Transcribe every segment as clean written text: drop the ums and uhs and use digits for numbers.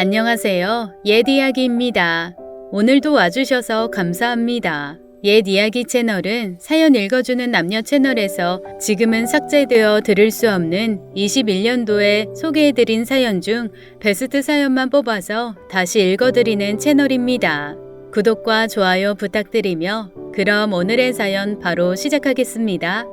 안녕하세요. 옛 이야기입니다. 오늘도 와주셔서 감사합니다. 옛 이야기 채널은 사연 읽어주는 남녀 채널에서 지금은 삭제되어 들을 수 없는 21년도에 소개해드린 사연 중 베스트 사연만 뽑아서 다시 읽어드리는 채널입니다. 구독과 좋아요 부탁드리며 그럼 오늘의 사연 바로 시작하겠습니다.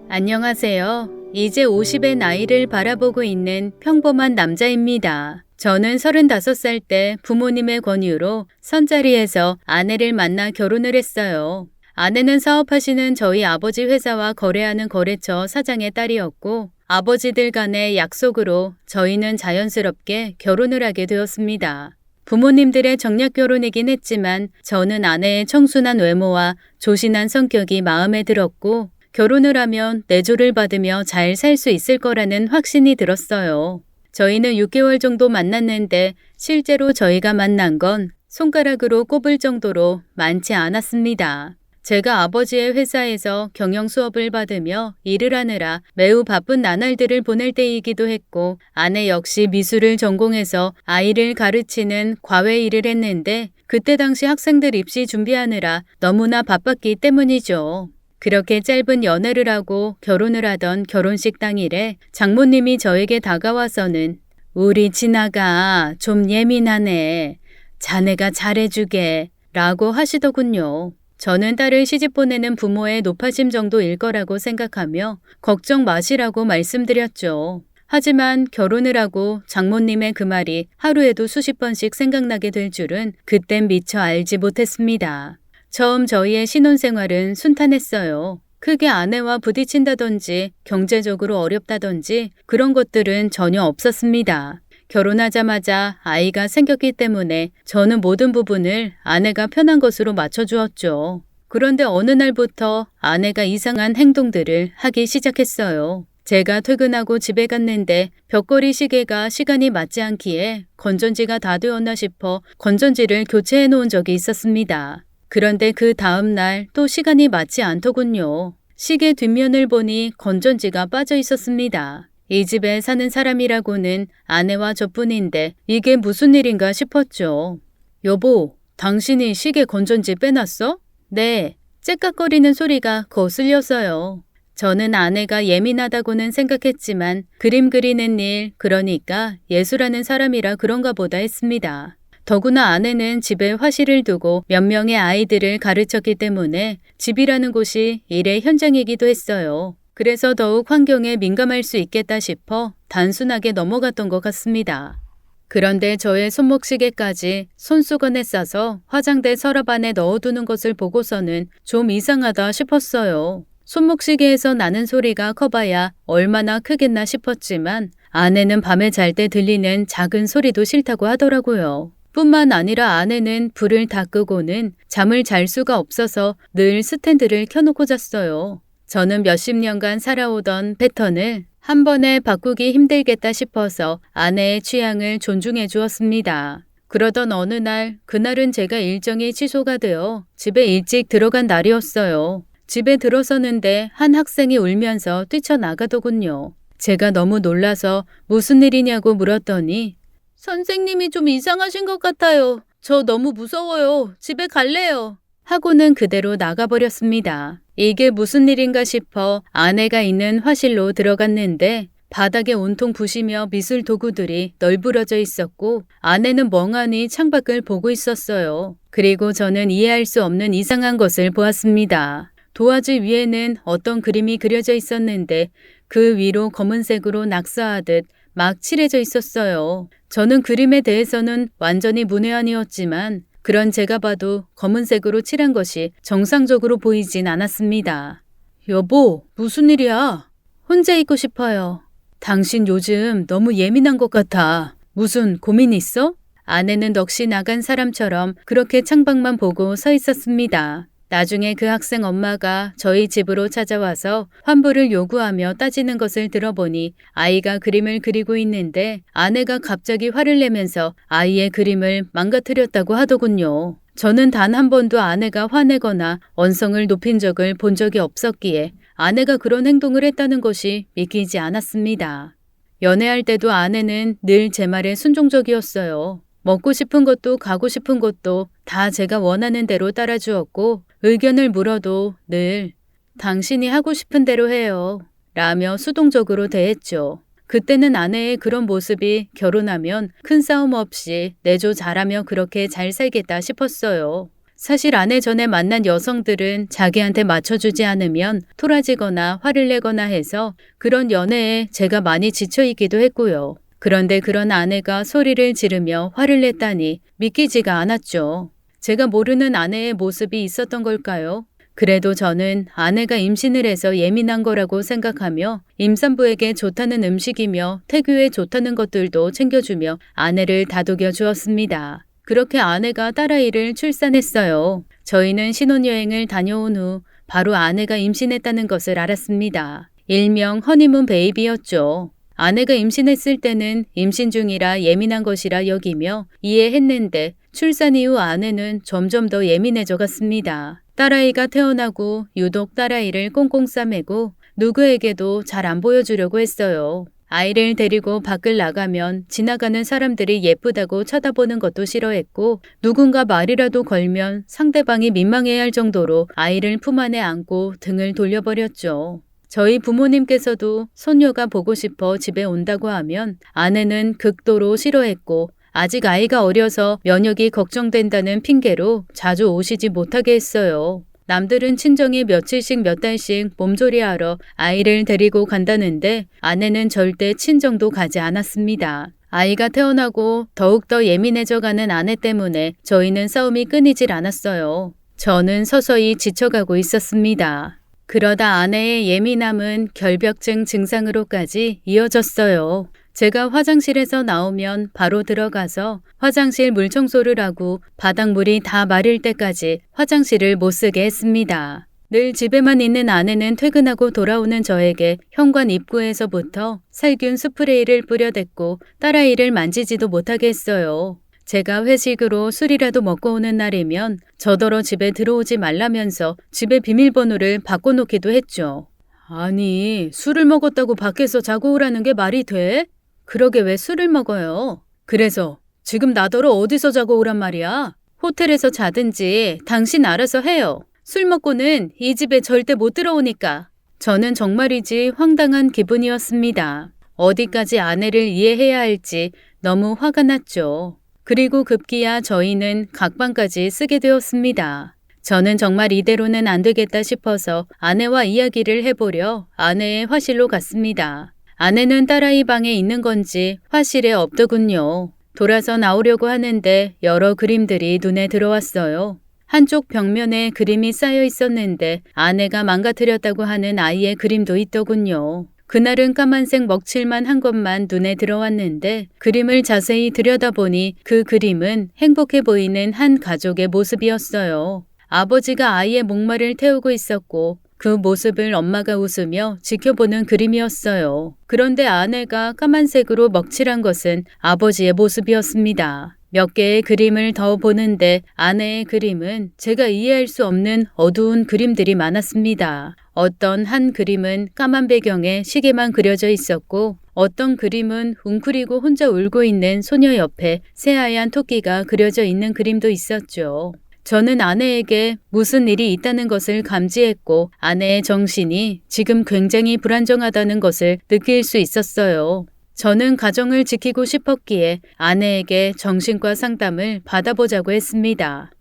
안녕하세요. 이제 50의 나이를 바라보고 있는 평범한 남자입니다. 저는 35살 때 부모님의 권유로 선자리에서 아내를 만나 결혼을 했어요. 아내는 사업하시는 저희 아버지 회사와 거래하는 거래처 사장의 딸이었고 아버지들 간의 약속으로 저희는 자연스럽게 결혼을 하게 되었습니다. 부모님들의 정략 결혼이긴 했지만 저는 아내의 청순한 외모와 조신한 성격이 마음에 들었고 결혼을 하면 내조를 받으며 잘 살 수 있을 거라는 확신이 들었어요. 저희는 6개월 정도 만났는데 실제로 저희가 만난 건 손가락으로 꼽을 정도로 많지 않았습니다. 제가 아버지의 회사에서 경영 수업을 받으며 일을 하느라 매우 바쁜 나날들을 보낼 때이기도 했고 아내 역시 미술을 전공해서 아이를 가르치는 과외 일을 했는데 그때 당시 학생들 입시 준비하느라 너무나 바빴기 때문이죠. 그렇게 짧은 연애를 하고 결혼을 하던 결혼식 당일에 장모님이 저에게 다가와서는 우리 진아가 좀 예민하네. 자네가 잘해주게 라고 하시더군요. 저는 딸을 시집 보내는 부모의 노파심 정도일 거라고 생각하며 걱정 마시라고 말씀드렸죠. 하지만 결혼을 하고 장모님의 그 말이 하루에도 수십 번씩 생각나게 될 줄은 그땐 미처 알지 못했습니다. 처음 저희의 신혼생활은 순탄했어요. 크게 아내와 부딪힌다든지 경제적으로 어렵다든지 그런 것들은 전혀 없었습니다. 결혼하자마자 아이가 생겼기 때문에 저는 모든 부분을 아내가 편한 것으로 맞춰주었죠. 그런데 어느 날부터 아내가 이상한 행동들을 하기 시작했어요. 제가 퇴근하고 집에 갔는데 벽걸이 시계가 시간이 맞지 않기에 건전지가 다 되었나 싶어 건전지를 교체해 놓은 적이 있었습니다. 그런데 그 다음날 또 시간이 맞지 않더군요. 시계 뒷면을 보니 건전지가 빠져 있었습니다. 이 집에 사는 사람이라고는 아내와 저뿐인데 이게 무슨 일인가 싶었죠. 여보, 당신이 시계 건전지 빼놨어? 네, 째깍거리는 소리가 거슬렸어요. 저는 아내가 예민하다고는 생각했지만 그림 그리는 일, 그러니까 예술하는 사람이라 그런가 보다 했습니다. 더구나 아내는 집에 화실을 두고 몇 명의 아이들을 가르쳤기 때문에 집이라는 곳이 일의 현장이기도 했어요. 그래서 더욱 환경에 민감할 수 있겠다 싶어 단순하게 넘어갔던 것 같습니다. 그런데 저의 손목시계까지 손수건에 싸서 화장대 서랍 안에 넣어두는 것을 보고서는 좀 이상하다 싶었어요. 손목시계에서 나는 소리가 커봐야 얼마나 크겠나 싶었지만 아내는 밤에 잘 때 들리는 작은 소리도 싫다고 하더라고요. 뿐만 아니라 아내는 불을 다 끄고는 잠을 잘 수가 없어서 늘 스탠드를 켜놓고 잤어요. 저는 몇십 년간 살아오던 패턴을 한 번에 바꾸기 힘들겠다 싶어서 아내의 취향을 존중해 주었습니다. 그러던 어느 날, 그날은 제가 일정이 취소가 되어 집에 일찍 들어간 날이었어요. 집에 들어서는데 한 학생이 울면서 뛰쳐나가더군요. 제가 너무 놀라서 무슨 일이냐고 물었더니 선생님이 좀 이상하신 것 같아요. 저 너무 무서워요. 집에 갈래요. 하고는 그대로 나가버렸습니다. 이게 무슨 일인가 싶어 아내가 있는 화실로 들어갔는데 바닥에 온통 부시며 미술 도구들이 널브러져 있었고 아내는 멍하니 창밖을 보고 있었어요. 그리고 저는 이해할 수 없는 이상한 것을 보았습니다. 도화지 위에는 어떤 그림이 그려져 있었는데 그 위로 검은색으로 낙서하듯 막 칠해져 있었어요. 저는 그림에 대해서는 완전히 문외한이었지만 그런 제가 봐도 검은색으로 칠한 것이 정상적으로 보이진 않았습니다. 여보, 무슨 일이야? 혼자 있고 싶어요. 당신 요즘 너무 예민한 것 같아. 무슨 고민 있어? 아내는 넋이 나간 사람처럼 그렇게 창밖만 보고 서 있었습니다. 나중에 그 학생 엄마가 저희 집으로 찾아와서 환불을 요구하며 따지는 것을 들어보니 아이가 그림을 그리고 있는데 아내가 갑자기 화를 내면서 아이의 그림을 망가뜨렸다고 하더군요. 저는 단 한 번도 아내가 화내거나 언성을 높인 적을 본 적이 없었기에 아내가 그런 행동을 했다는 것이 믿기지 않았습니다. 연애할 때도 아내는 늘 제 말에 순종적이었어요. 먹고 싶은 것도 가고 싶은 곳도 다 제가 원하는 대로 따라주었고 의견을 물어도 늘 당신이 하고 싶은 대로 해요 라며 수동적으로 대했죠. 그때는 아내의 그런 모습이 결혼하면 큰 싸움 없이 내조 잘하며 그렇게 잘 살겠다 싶었어요. 사실 아내 전에 만난 여성들은 자기한테 맞춰주지 않으면 토라지거나 화를 내거나 해서 그런 연애에 제가 많이 지쳐있기도 했고요. 그런데 그런 아내가 소리를 지르며 화를 냈다니 믿기지가 않았죠. 제가 모르는 아내의 모습이 있었던 걸까요? 그래도 저는 아내가 임신을 해서 예민한 거라고 생각하며 임산부에게 좋다는 음식이며 태교에 좋다는 것들도 챙겨주며 아내를 다독여 주었습니다. 그렇게 아내가 딸아이를 출산했어요. 저희는 신혼여행을 다녀온 후 바로 아내가 임신했다는 것을 알았습니다. 일명 허니문 베이비였죠. 아내가 임신했을 때는 임신 중이라 예민한 것이라 여기며 이해했는데 출산 이후 아내는 점점 더 예민해져 갔습니다. 딸아이가 태어나고 유독 딸아이를 꽁꽁 싸매고 누구에게도 잘 안 보여주려고 했어요. 아이를 데리고 밖을 나가면 지나가는 사람들이 예쁘다고 쳐다보는 것도 싫어했고 누군가 말이라도 걸면 상대방이 민망해야 할 정도로 아이를 품 안에 안고 등을 돌려버렸죠. 저희 부모님께서도 손녀가 보고 싶어 집에 온다고 하면 아내는 극도로 싫어했고 아직 아이가 어려서 면역이 걱정된다는 핑계로 자주 오시지 못하게 했어요. 남들은 친정에 며칠씩 몇 달씩 몸조리하러 아이를 데리고 간다는데 아내는 절대 친정도 가지 않았습니다. 아이가 태어나고 더욱더 예민해져가는 아내 때문에 저희는 싸움이 끊이질 않았어요. 저는 서서히 지쳐가고 있었습니다. 그러다 아내의 예민함은 결벽증 증상으로까지 이어졌어요. 제가 화장실에서 나오면 바로 들어가서 화장실 물 청소를 하고 바닥물이 다 마를 때까지 화장실을 못 쓰게 했습니다. 늘 집에만 있는 아내는 퇴근하고 돌아오는 저에게 현관 입구에서부터 살균 스프레이를 뿌려댔고 딸아이를 만지지도 못하게 했어요. 제가 회식으로 술이라도 먹고 오는 날이면 저더러 집에 들어오지 말라면서 집에 비밀번호를 바꿔놓기도 했죠. 아니, 술을 먹었다고 밖에서 자고 오라는 게 말이 돼? 그러게 왜 술을 먹어요? 그래서 지금 나더러 어디서 자고 오란 말이야? 호텔에서 자든지 당신 알아서 해요. 술 먹고는 이 집에 절대 못 들어오니까. 저는 정말이지 황당한 기분이었습니다. 어디까지 아내를 이해해야 할지 너무 화가 났죠. 그리고 급기야 저희는 각방까지 쓰게 되었습니다. 저는 정말 이대로는 안 되겠다 싶어서 아내와 이야기를 해보려 아내의 화실로 갔습니다. 아내는 딸아이 방에 있는 건지 화실에 없더군요. 돌아서 나오려고 하는데 여러 그림들이 눈에 들어왔어요. 한쪽 벽면에 그림이 쌓여 있었는데 아내가 망가뜨렸다고 하는 아이의 그림도 있더군요. 그날은 까만색 먹칠만 한 것만 눈에 들어왔는데 그림을 자세히 들여다보니 그 그림은 행복해 보이는 한 가족의 모습이었어요. 아버지가 아이의 목마를 태우고 있었고 그 모습을 엄마가 웃으며 지켜보는 그림이었어요. 그런데 아내가 까만색으로 먹칠한 것은 아버지의 모습이었습니다. 몇 개의 그림을 더 보는데 아내의 그림은 제가 이해할 수 없는 어두운 그림들이 많았습니다. 어떤 한 그림은 까만 배경에 시계만 그려져 있었고 어떤 그림은 웅크리고 혼자 울고 있는 소녀 옆에 새하얀 토끼가 그려져 있는 그림도 있었죠. 저는 아내에게 무슨 일이 있다는 것을 감지했고 아내의 정신이 지금 굉장히 불안정하다는 것을 느낄 수 있었어요. 저는 가정을 지키고 싶었기에 아내에게 정신과 상담을 받아보자고 했습니다.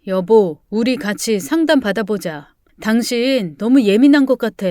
여보, 우리 같이 상담 받아보자. 당신 너무 예민한 것 같아.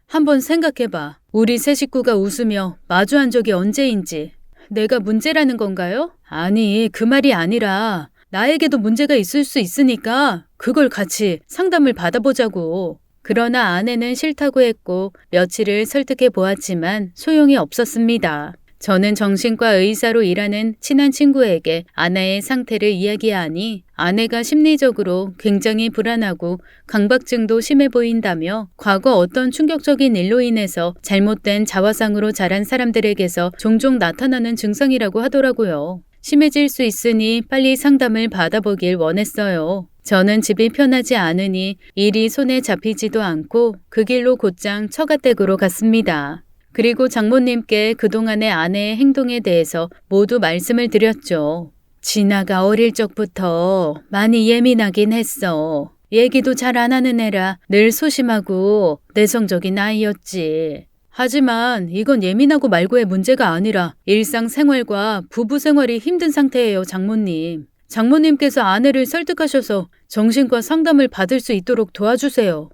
한번 생각해봐. 우리 세 식구가 웃으며 마주한 적이 언제인지. 내가 문제라는 건가요? 아니, 그 말이 아니라 나에게도 문제가 있을 수 있으니까 그걸 같이 상담을 받아보자고. 그러나 아내는 싫다고 했고 며칠을 설득해 보았지만 소용이 없었습니다. 저는 정신과 의사로 일하는 친한 친구에게 아내의 상태를 이야기하니 아내가 심리적으로 굉장히 불안하고 강박증도 심해 보인다며 과거 어떤 충격적인 일로 인해서 잘못된 자화상으로 자란 사람들에게서 종종 나타나는 증상이라고 하더라고요. 심해질 수 있으니 빨리 상담을 받아보길 원했어요. 저는 집이 편하지 않으니 일이 손에 잡히지도 않고 그 길로 곧장 처가댁으로 갔습니다. 그리고 장모님께 그동안의 아내의 행동에 대해서 모두 말씀을 드렸죠. 진아가 어릴 적부터 많이 예민하긴 했어. 얘기도 잘 안 하는 애라 늘 소심하고 내성적인 아이였지. 하지만 이건 예민하고 말고의 문제가 아니라 일상생활과 부부생활이 힘든 상태예요, 장모님. 장모님께서 아내를 설득하셔서 정신과 상담을 받을 수 있도록 도와주세요.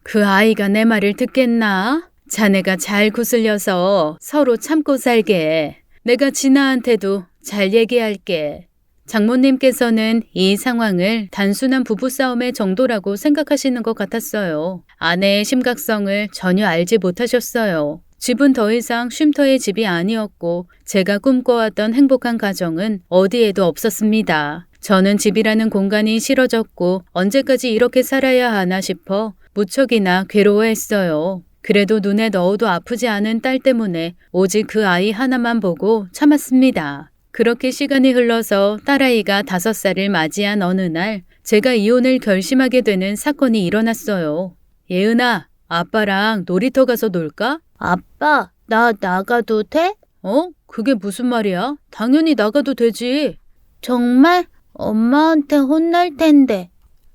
그 아이가 내 말을 듣겠나? 자네가 잘 구슬려서 서로 참고 살게. 내가 진아한테도 잘 얘기할게. 장모님께서는 이 상황을 단순한 부부싸움의 정도라고 생각하시는 것 같았어요. 아내의 심각성을 전혀 알지 못하셨어요. 집은 더 이상 쉼터의 집이 아니었고 제가 꿈꿔왔던 행복한 가정은 어디에도 없었습니다. 저는 집이라는 공간이 싫어졌고 언제까지 이렇게 살아야 하나 싶어 무척이나 괴로워했어요. 그래도 눈에 넣어도 아프지 않은 딸 때문에 오직 그 아이 하나만 보고 참았습니다. 그렇게 시간이 흘러서 딸아이가 5살을 맞이한 어느 날 제가 이혼을 결심하게 되는 사건이 일어났어요. 예은아, 아빠랑 놀이터 가서 놀까? 아빠, 나 나가도 돼? 그게 무슨 말이야? 당연히 나가도 되지. 정말? 엄마한테 혼날 텐데.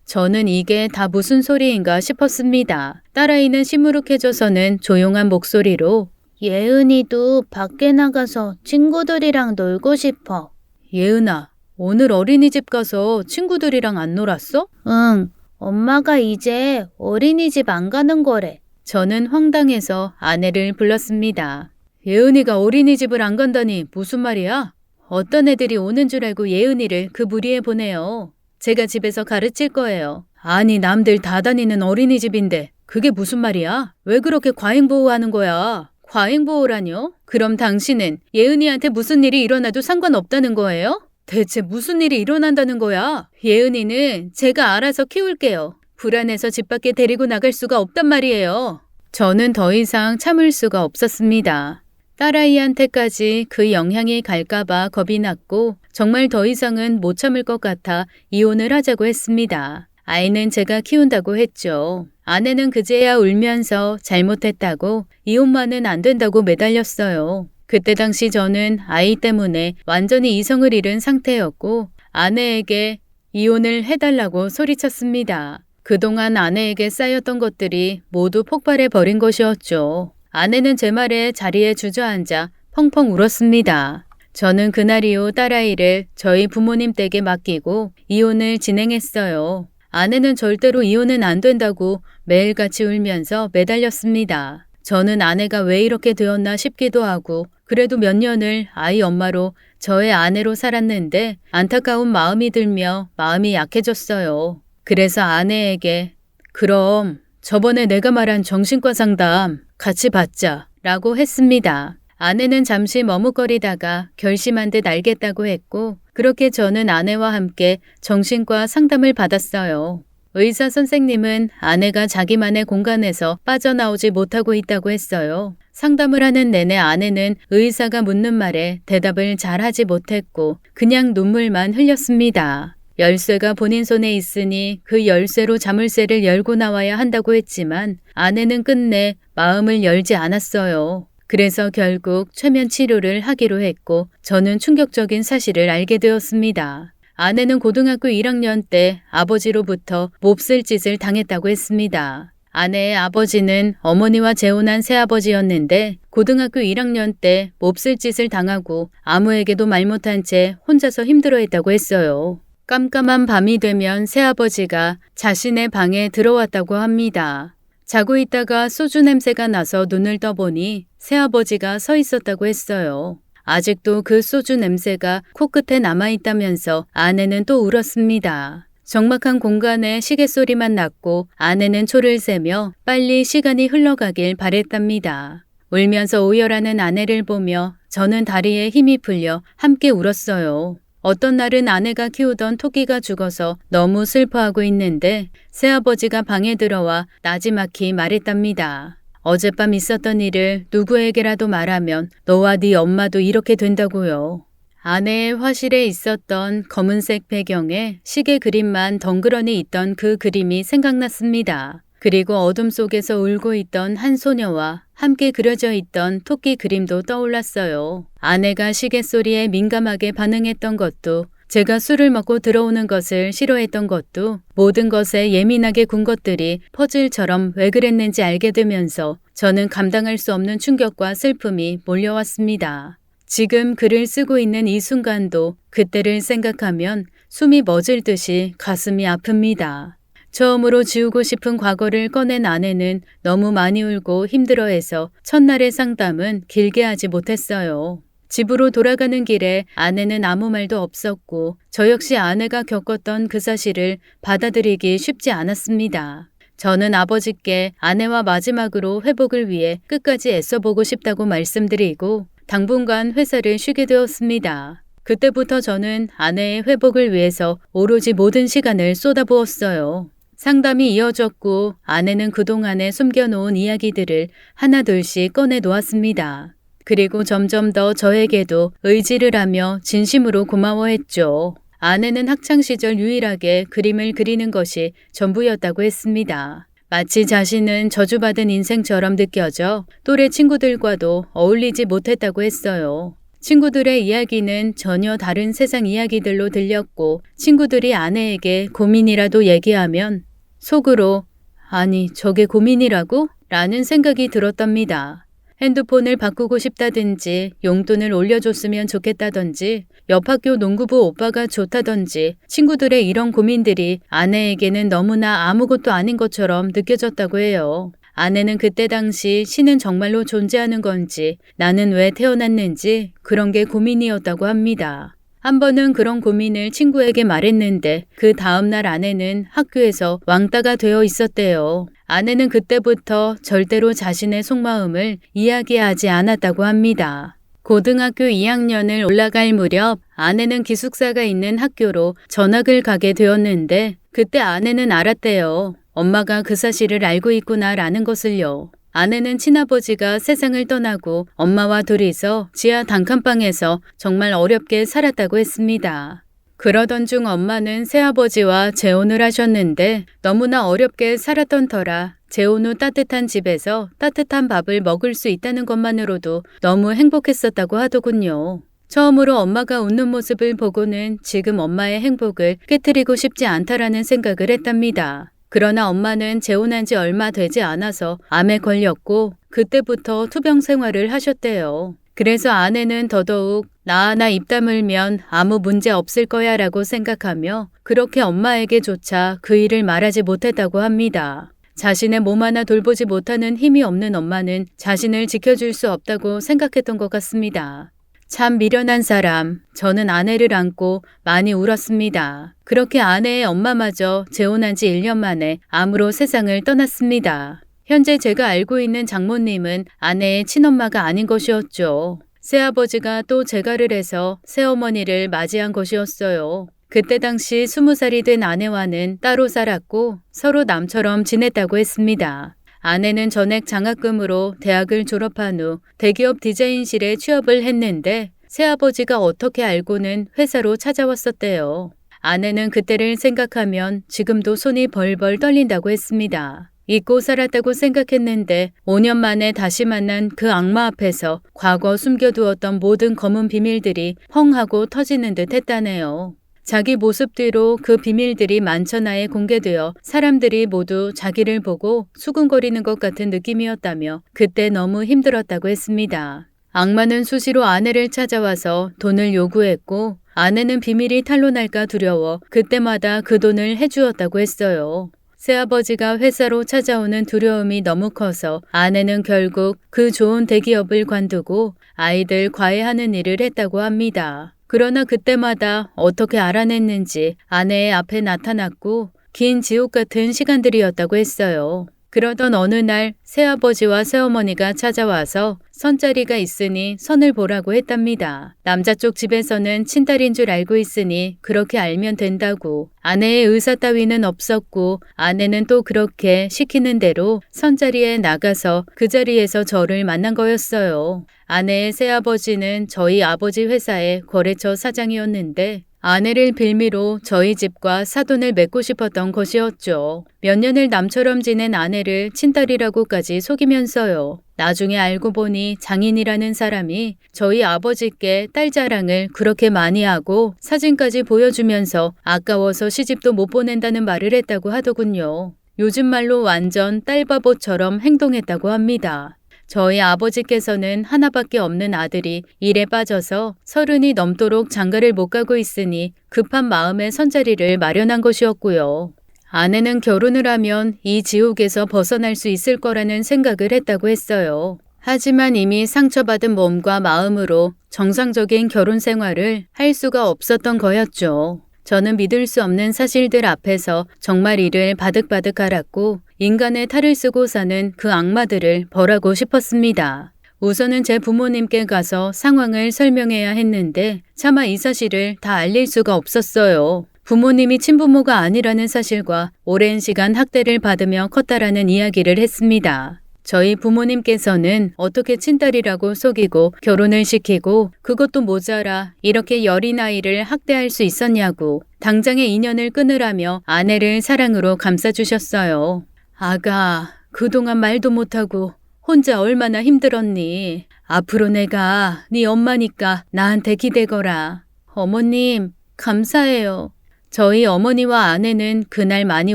저는 이게 다 무슨 소리인가 싶었습니다. 딸아이는 시무룩해져서는 조용한 목소리로 예은이도 밖에 나가서 친구들이랑 놀고 싶어. 예은아, 오늘 어린이집 가서 친구들이랑 안 놀았어? 응, 엄마가 이제 어린이집 안 가는 거래. 저는 황당해서 아내를 불렀습니다. 예은이가 어린이집을 안 간다니 무슨 말이야? 어떤 애들이 오는 줄 알고 예은이를 그 무리에 보내요. 제가 집에서 가르칠 거예요. 아니, 남들 다 다니는 어린이집인데 그게 무슨 말이야? 왜 그렇게 과잉보호하는 거야? 과잉보호라뇨? 그럼 당신은 예은이한테 무슨 일이 일어나도 상관없다는 거예요? 대체 무슨 일이 일어난다는 거야? 예은이는 제가 알아서 키울게요. 불안해서 집 밖에 데리고 나갈 수가 없단 말이에요. 저는 더 이상 참을 수가 없었습니다. 딸아이한테까지 그 영향이 갈까봐 겁이 났고 정말 더 이상은 못 참을 것 같아 이혼을 하자고 했습니다. 아이는 제가 키운다고 했죠. 아내는 그제야 울면서 잘못했다고 이혼만은 안 된다고 매달렸어요. 그때 당시 저는 아이 때문에 완전히 이성을 잃은 상태였고 아내에게 이혼을 해달라고 소리쳤습니다. 그동안 아내에게 쌓였던 것들이 모두 폭발해 버린 것이었죠. 아내는 제 말에 자리에 주저앉아 펑펑 울었습니다. 저는 그날 이후 딸아이를 저희 부모님 댁에 맡기고 이혼을 진행했어요. 아내는 절대로 이혼은 안 된다고 매일같이 울면서 매달렸습니다. 저는 아내가 왜 이렇게 되었나 싶기도 하고 그래도 몇 년을 아이 엄마로 저의 아내로 살았는데 안타까운 마음이 들며 마음이 약해졌어요. 그래서 아내에게 그럼 저번에 내가 말한 정신과 상담 같이 받자 라고 했습니다. 아내는 잠시 머뭇거리다가 결심한 듯 알겠다고 했고 그렇게 저는 아내와 함께 정신과 상담을 받았어요. 의사 선생님은 아내가 자기만의 공간에서 빠져나오지 못하고 있다고 했어요. 상담을 하는 내내 아내는 의사가 묻는 말에 대답을 잘하지 못했고 그냥 눈물만 흘렸습니다. 열쇠가 본인 손에 있으니 그 열쇠로 자물쇠를 열고 나와야 한다고 했지만 아내는 끝내 마음을 열지 않았어요. 그래서 결국 최면 치료를 하기로 했고 저는 충격적인 사실을 알게 되었습니다. 아내는 고등학교 1학년 때 아버지로부터 몹쓸 짓을 당했다고 했습니다. 아내의 아버지는 어머니와 재혼한 새아버지였는데 고등학교 1학년 때 몹쓸 짓을 당하고 아무에게도 말 못한 채 혼자서 힘들어했다고 했어요. 깜깜한 밤이 되면 새아버지가 자신의 방에 들어왔다고 합니다. 자고 있다가 소주 냄새가 나서 눈을 떠보니 새아버지가 서 있었다고 했어요. 아직도 그 소주 냄새가 코끝에 남아있다면서 아내는 또 울었습니다. 적막한 공간에 시계 소리만 났고 아내는 초를 세며 빨리 시간이 흘러가길 바랬답니다. 울면서 오열하는 아내를 보며 저는 다리에 힘이 풀려 함께 울었어요. 어떤 날은 아내가 키우던 토끼가 죽어서 너무 슬퍼하고 있는데 새아버지가 방에 들어와 나지막히 말했답니다. 어젯밤 있었던 일을 누구에게라도 말하면 너와 네 엄마도 이렇게 된다고요. 아내의 화실에 있었던 검은색 배경에 시계 그림만 덩그러니 있던 그 그림이 생각났습니다. 그리고 어둠 속에서 울고 있던 한 소녀와 함께 그려져 있던 토끼 그림도 떠올랐어요. 아내가 시계 소리에 민감하게 반응했던 것도, 제가 술을 먹고 들어오는 것을 싫어했던 것도, 모든 것에 예민하게 군 것들이 퍼즐처럼 왜 그랬는지 알게 되면서 저는 감당할 수 없는 충격과 슬픔이 몰려왔습니다. 지금 글을 쓰고 있는 이 순간도 그때를 생각하면 숨이 멎을 듯이 가슴이 아픕니다. 처음으로 지우고 싶은 과거를 꺼낸 아내는 너무 많이 울고 힘들어해서 첫날의 상담은 길게 하지 못했어요. 집으로 돌아가는 길에 아내는 아무 말도 없었고 저 역시 아내가 겪었던 그 사실을 받아들이기 쉽지 않았습니다. 저는 아버지께 아내와 마지막으로 회복을 위해 끝까지 애써보고 싶다고 말씀드리고 당분간 회사를 쉬게 되었습니다. 그때부터 저는 아내의 회복을 위해서 오로지 모든 시간을 쏟아부었어요. 상담이 이어졌고 아내는 그동안에 숨겨놓은 이야기들을 하나둘씩 꺼내 놓았습니다. 그리고 점점 더 저에게도 의지를 하며 진심으로 고마워했죠. 아내는 학창시절 유일하게 그림을 그리는 것이 전부였다고 했습니다. 마치 자신은 저주받은 인생처럼 느껴져 또래 친구들과도 어울리지 못했다고 했어요. 친구들의 이야기는 전혀 다른 세상 이야기들로 들렸고 친구들이 아내에게 고민이라도 얘기하면 속으로 아니 저게 고민이라고? 라는 생각이 들었답니다. 핸드폰을 바꾸고 싶다든지 용돈을 올려줬으면 좋겠다든지 옆 학교 농구부 오빠가 좋다든지 친구들의 이런 고민들이 아내에게는 너무나 아무것도 아닌 것처럼 느껴졌다고 해요. 아내는 그때 당시 신은 정말로 존재하는 건지 나는 왜 태어났는지 그런 게 고민이었다고 합니다. 한 번은 그런 고민을 친구에게 말했는데 그 다음날 아내는 학교에서 왕따가 되어 있었대요. 아내는 그때부터 절대로 자신의 속마음을 이야기하지 않았다고 합니다. 고등학교 2학년을 올라갈 무렵 아내는 기숙사가 있는 학교로 전학을 가게 되었는데 그때 아내는 알았대요. 엄마가 그 사실을 알고 있구나라는 것을요. 아내는 친아버지가 세상을 떠나고 엄마와 둘이서 지하 단칸방에서 정말 어렵게 살았다고 했습니다. 그러던 중 엄마는 새아버지와 재혼을 하셨는데 너무나 어렵게 살았던 터라 재혼 후 따뜻한 집에서 따뜻한 밥을 먹을 수 있다는 것만으로도 너무 행복했었다고 하더군요. 처음으로 엄마가 웃는 모습을 보고는 지금 엄마의 행복을 깨트리고 싶지 않다라는 생각을 했답니다. 그러나 엄마는 재혼한 지 얼마 되지 않아서 암에 걸렸고 그때부터 투병 생활을 하셨대요. 그래서 아내는 더더욱 나 하나 입 다물면 아무 문제 없을 거야 라고 생각하며 그렇게 엄마에게조차 그 일을 말하지 못했다고 합니다. 자신의 몸 하나 돌보지 못하는 힘이 없는 엄마는 자신을 지켜줄 수 없다고 생각했던 것 같습니다. 참 미련한 사람. 저는 아내를 안고 많이 울었습니다. 그렇게 아내의 엄마마저 재혼한 지 1년 만에 암으로 세상을 떠났습니다. 현재 제가 알고 있는 장모님은 아내의 친엄마가 아닌 것이었죠. 새아버지가 또 재가를 해서 새어머니를 맞이한 것이었어요. 그때 당시 20살이 된 아내와는 따로 살았고 서로 남처럼 지냈다고 했습니다. 아내는 전액 장학금으로 대학을 졸업한 후 대기업 디자인실에 취업을 했는데 새아버지가 어떻게 알고는 회사로 찾아왔었대요. 아내는 그때를 생각하면 지금도 손이 벌벌 떨린다고 했습니다. 잊고 살았다고 생각했는데 5년 만에 다시 만난 그 악마 앞에서 과거 숨겨두었던 모든 검은 비밀들이 펑 하고 터지는 듯 했다네요. 자기 모습 뒤로 그 비밀들이 만천하에 공개되어 사람들이 모두 자기를 보고 수군거리는 것 같은 느낌이었다며 그때 너무 힘들었다고 했습니다. 악마는 수시로 아내를 찾아와서 돈을 요구했고 아내는 비밀이 탄로날까 두려워 그때마다 그 돈을 해주었다고 했어요. 새아버지가 회사로 찾아오는 두려움이 너무 커서 아내는 결국 그 좋은 대기업을 관두고 아이들 과외하는 일을 했다고 합니다. 그러나 그때마다 어떻게 알아냈는지 아내의 앞에 나타났고 긴 지옥 같은 시간들이었다고 했어요. 그러던 어느 날 새아버지와 새어머니가 찾아와서 선자리가 있으니 선을 보라고 했답니다. 남자 쪽 집에서는 친딸인 줄 알고 있으니 그렇게 알면 된다고. 아내의 의사 따위는 없었고 아내는 또 그렇게 시키는 대로 선자리에 나가서 그 자리에서 저를 만난 거였어요. 아내의 새아버지는 저희 아버지 회사의 거래처 사장이었는데 아내를 빌미로 저희 집과 사돈을 맺고 싶었던 것이었죠. 몇 년을 남처럼 지낸 아내를 친딸이라고까지 속이면서요. 나중에 알고 보니 장인이라는 사람이 저희 아버지께 딸 자랑을 그렇게 많이 하고 사진까지 보여주면서 아까워서 시집도 못 보낸다는 말을 했다고 하더군요. 요즘 말로 완전 딸바보처럼 행동했다고 합니다. 저희 아버지께서는 하나밖에 없는 아들이 일에 빠져서 30이 넘도록 장가를 못 가고 있으니 급한 마음에 선자리를 마련한 것이었고요. 아내는 결혼을 하면 이 지옥에서 벗어날 수 있을 거라는 생각을 했다고 했어요. 하지만 이미 상처받은 몸과 마음으로 정상적인 결혼 생활을 할 수가 없었던 거였죠. 저는 믿을 수 없는 사실들 앞에서 정말 이를 바득바득 앓았고 인간의 탈을 쓰고 사는 그 악마들을 벌하고 싶었습니다. 우선은 제 부모님께 가서 상황을 설명해야 했는데 차마 이 사실을 다 알릴 수가 없었어요. 부모님이 친부모가 아니라는 사실과 오랜 시간 학대를 받으며 컸다라는 이야기를 했습니다. 저희 부모님께서는 어떻게 친딸이라고 속이고 결혼을 시키고 그것도 모자라 이렇게 여린 아이를 학대할 수 있었냐고 당장의 인연을 끊으라며 아내를 사랑으로 감싸주셨어요. 아가, 그동안 말도 못하고 혼자 얼마나 힘들었니? 앞으로 내가 네 엄마니까 나한테 기대거라. 어머님, 감사해요. 저희 어머니와 아내는 그날 많이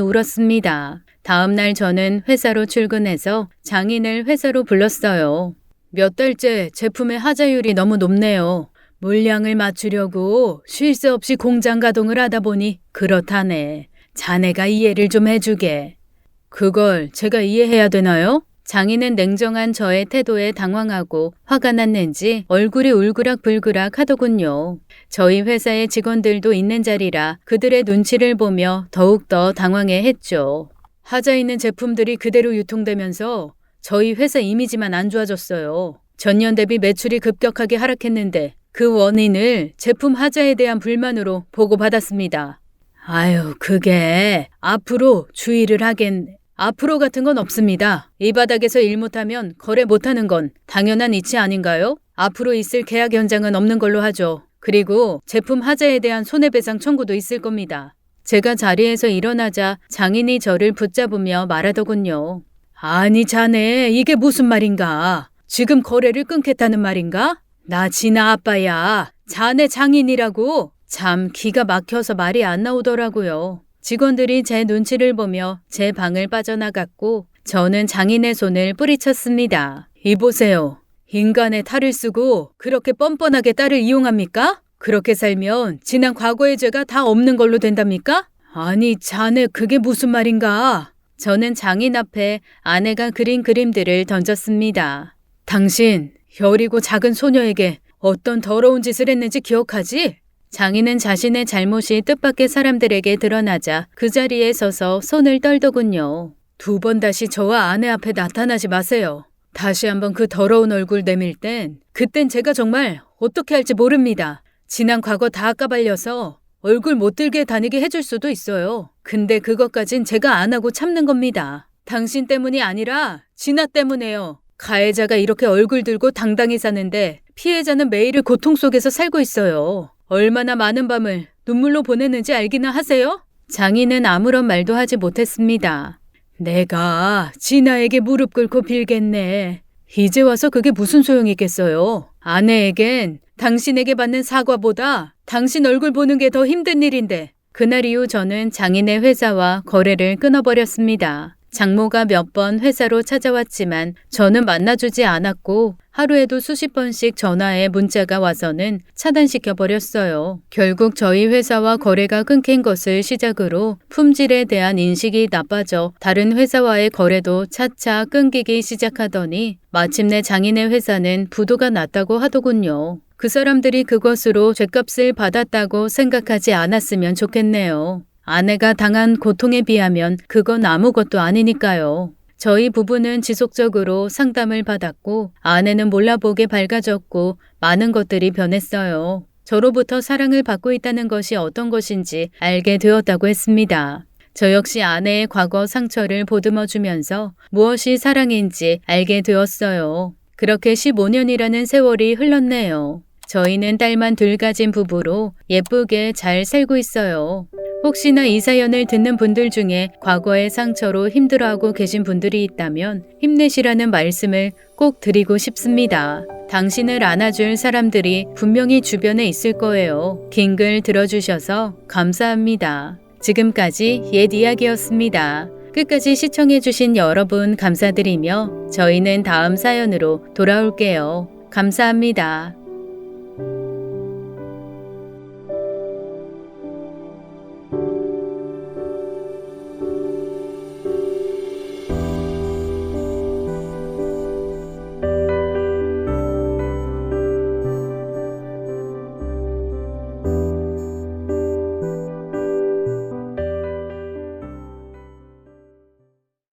울었습니다. 다음 날 저는 회사로 출근해서 장인을 회사로 불렀어요. 몇 달째 제품의 하자율이 너무 높네요. 물량을 맞추려고 쉴 새 없이 공장 가동을 하다 보니 그렇다네. 자네가 이해를 좀 해주게. 그걸 제가 이해해야 되나요? 장인은 냉정한 저의 태도에 당황하고 화가 났는지 얼굴이 울그락불그락 하더군요. 저희 회사의 직원들도 있는 자리라 그들의 눈치를 보며 더욱더 당황해 했죠. 하자 있는 제품들이 그대로 유통되면서 저희 회사 이미지만 안 좋아졌어요. 전년 대비 매출이 급격하게 하락했는데 그 원인을 제품 하자에 대한 불만으로 보고받았습니다. 아유, 그게 앞으로 주의를 하겠네. 앞으로 같은 건 없습니다. 이 바닥에서 일 못하면 거래 못하는 건 당연한 이치 아닌가요? 앞으로 있을 계약 연장은 없는 걸로 하죠. 그리고 제품 하자에 대한 손해배상 청구도 있을 겁니다. 제가 자리에서 일어나자 장인이 저를 붙잡으며 말하더군요. 아니 자네 이게 무슨 말인가? 지금 거래를 끊겠다는 말인가? 나 진아 아빠야. 자네 장인이라고. 참 기가 막혀서 말이 안 나오더라고요. 직원들이 제 눈치를 보며 제 방을 빠져나갔고 저는 장인의 손을 뿌리쳤습니다. 이보세요. 인간의 탈을 쓰고 그렇게 뻔뻔하게 딸을 이용합니까? 그렇게 살면 지난 과거의 죄가 다 없는 걸로 된답니까? 아니 자네 그게 무슨 말인가? 저는 장인 앞에 아내가 그린 그림들을 던졌습니다. 당신 여리고 작은 소녀에게 어떤 더러운 짓을 했는지 기억하지? 장인은 자신의 잘못이 뜻밖의 사람들에게 드러나자 그 자리에 서서 손을 떨더군요. 2번 다시 저와 아내 앞에 나타나지 마세요. 다시 한번 그 더러운 얼굴 내밀 그땐 제가 정말 어떻게 할지 모릅니다. 지난 과거 다 까발려서 얼굴 못 들게 다니게 해줄 수도 있어요. 근데 그것까진 제가 안 하고 참는 겁니다. 당신 때문이 아니라 진아 때문에요. 가해자가 이렇게 얼굴 들고 당당히 사는데 피해자는 매일을 고통 속에서 살고 있어요. 얼마나 많은 밤을 눈물로 보내는지 알기나 하세요? 장인은 아무런 말도 하지 못했습니다. 내가 진아에게 무릎 꿇고 빌겠네. 이제 와서 그게 무슨 소용이겠어요. 아내에겐 당신에게 받는 사과보다 당신 얼굴 보는 게 더 힘든 일인데. 그날 이후 저는 장인의 회사와 거래를 끊어버렸습니다. 장모가 몇 번 회사로 찾아왔지만 저는 만나주지 않았고 하루에도 수십 번씩 전화에 문자가 와서는 차단시켜버렸어요. 결국 저희 회사와 거래가 끊긴 것을 시작으로 품질에 대한 인식이 나빠져 다른 회사와의 거래도 차차 끊기기 시작하더니 마침내 장인의 회사는 부도가 났다고 하더군요. 그 사람들이 그것으로 죗값을 받았다고 생각하지 않았으면 좋겠네요. 아내가 당한 고통에 비하면 그건 아무것도 아니니까요. 저희 부부는 지속적으로 상담을 받았고 아내는 몰라보게 밝아졌고 많은 것들이 변했어요. 저로부터 사랑을 받고 있다는 것이 어떤 것인지 알게 되었다고 했습니다. 저 역시 아내의 과거 상처를 보듬어주면서 무엇이 사랑인지 알게 되었어요. 그렇게 15년이라는 세월이 흘렀네요. 저희는 딸만 둘 가진 부부로 예쁘게 잘 살고 있어요. 혹시나 이 사연을 듣는 분들 중에 과거의 상처로 힘들어하고 계신 분들이 있다면 힘내시라는 말씀을 꼭 드리고 싶습니다. 당신을 안아줄 사람들이 분명히 주변에 있을 거예요. 긴 글 들어주셔서 감사합니다. 지금까지 옛 이야기였습니다. 끝까지 시청해주신 여러분 감사드리며 저희는 다음 사연으로 돌아올게요. 감사합니다.